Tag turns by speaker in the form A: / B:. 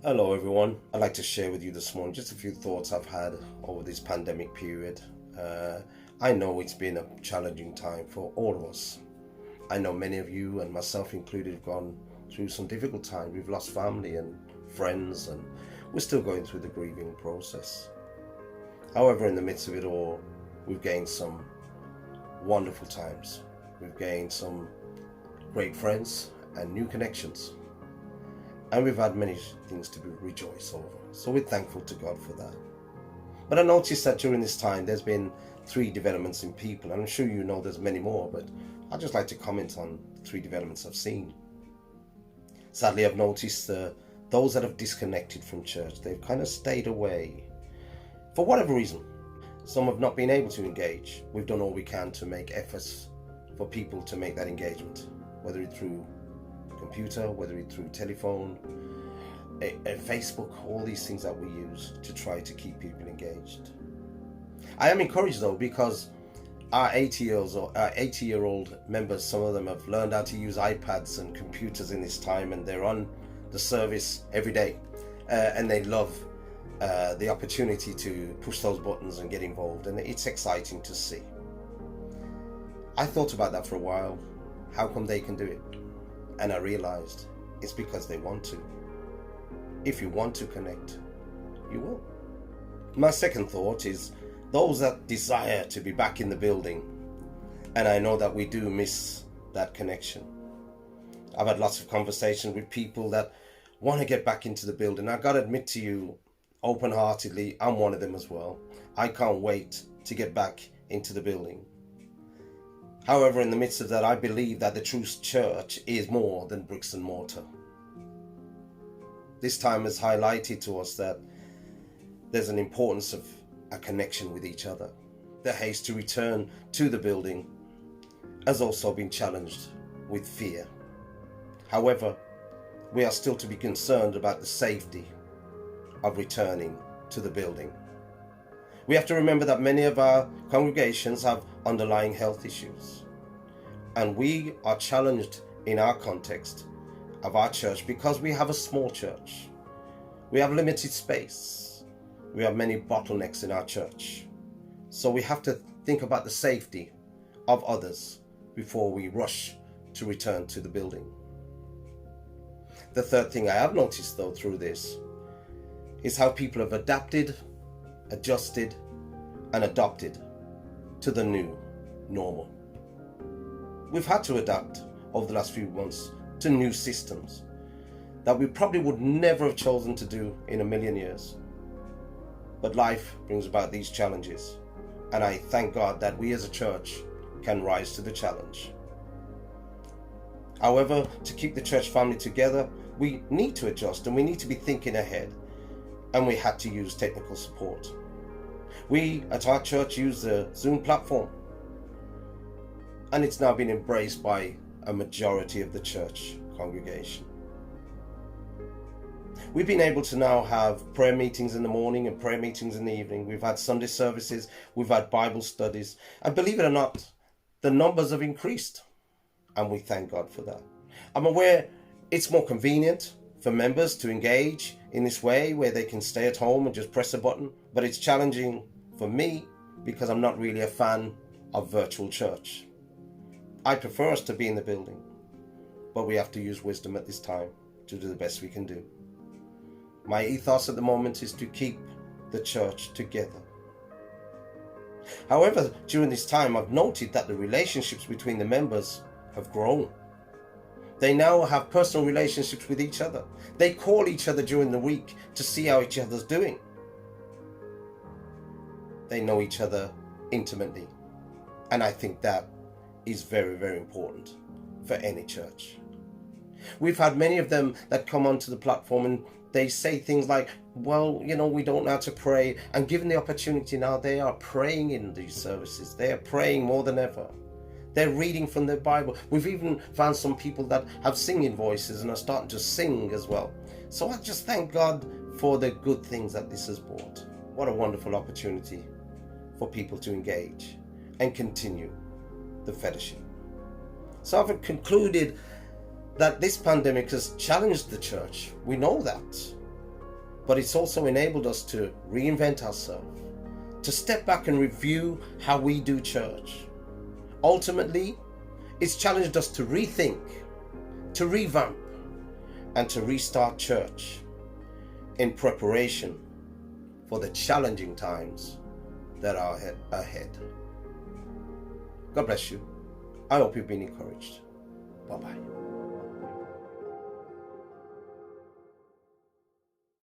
A: Hello everyone, I'd like to share with you this morning just a few thoughts I've had over this pandemic period. I know it's been a challenging time for all of us. I know many of you, and myself included, have gone through some difficult times. We've lost family and friends, and we're still going through the grieving process. However, in the midst of it all, we've gained some wonderful times. We've gained some great friends and new connections. And we've had many things to be rejoiced over. So we're thankful to God for that. But I noticed that during this time, there's been three developments in people. And I'm sure you know there's many more, but I'd just like to comment on three developments I've seen. Sadly, I've noticed those that have disconnected from church, they've kind of stayed away for whatever reason. Some have not been able to engage. We've done all we can to make efforts for people to make that engagement, whether it's through computer, whether it's through telephone, Facebook, all these things that we use to try to keep people engaged. I am encouraged though, because our 80-year-old members, some of them have learned how to use iPads and computers in this time, and they're on the service every day, and they love the opportunity to push those buttons and get involved, and it's exciting to see. I thought about that for a while. How come they can do it? And I realized it's because they want to. If you want to connect, you will. My second thought is those that desire to be back in the building. And I know that we do miss that connection. I've had lots of conversations with people that want to get back into the building. I've got to admit to you, open-heartedly, I'm one of them as well. I can't wait to get back into the building. However, in the midst of that, I believe that the true church is more than bricks and mortar. This time has highlighted to us that there's an importance of a connection with each other. The haste to return to the building has also been challenged with fear. However, we are still to be concerned about the safety of returning to the building. We have to remember that many of our congregations have underlying health issues. And we are challenged in our context of our church because we have a small church. We have limited space. We have many bottlenecks in our church. So we have to think about the safety of others before we rush to return to the building. The third thing I have noticed though through this is how people have adapted, adjusted, and adopted to the new normal. We've had to adapt over the last few months to new systems that we probably would never have chosen to do in a million years. But life brings about these challenges, and I thank God that we as a church can rise to the challenge. However, to keep the church family together, we need to adjust and we need to be thinking ahead, and we had to use technical support. We at our church use the Zoom platform, and it's now been embraced by a majority of the church congregation. We've been able to now have prayer meetings in the morning and prayer meetings in the evening. We've had Sunday services, we've had Bible studies, and believe it or not, the numbers have increased, and we thank God for that. I'm aware it's more convenient for members to engage in this way where they can stay at home and just press a button, but it's challenging for me because I'm not really a fan of virtual church. I prefer us to be in the building, but we have to use wisdom at this time to do the best we can do. My ethos at the moment is to keep the church together. However, during this time, I've noted that the relationships between the members have grown. They now have personal relationships with each other. They call each other during the week to see how each other's doing. They know each other intimately. And I think that is very, very important for any church. We've had many of them that come onto the platform and they say things like, well, we don't know how to pray. And given the opportunity now, they are praying in these services. They are praying more than ever. They're reading from their Bible. We've even found some people that have singing voices and are starting to sing as well. So I just thank God for the good things that this has brought. What a wonderful opportunity for people to engage and continue the fellowship. So I've concluded that this pandemic has challenged the church. We know that. but it's also enabled us to reinvent ourselves, to step back and review how we do church. Ultimately, it's challenged us to rethink, to revamp, and to restart church in preparation for the challenging times that are ahead. God bless you. I hope you've been encouraged. Bye-bye.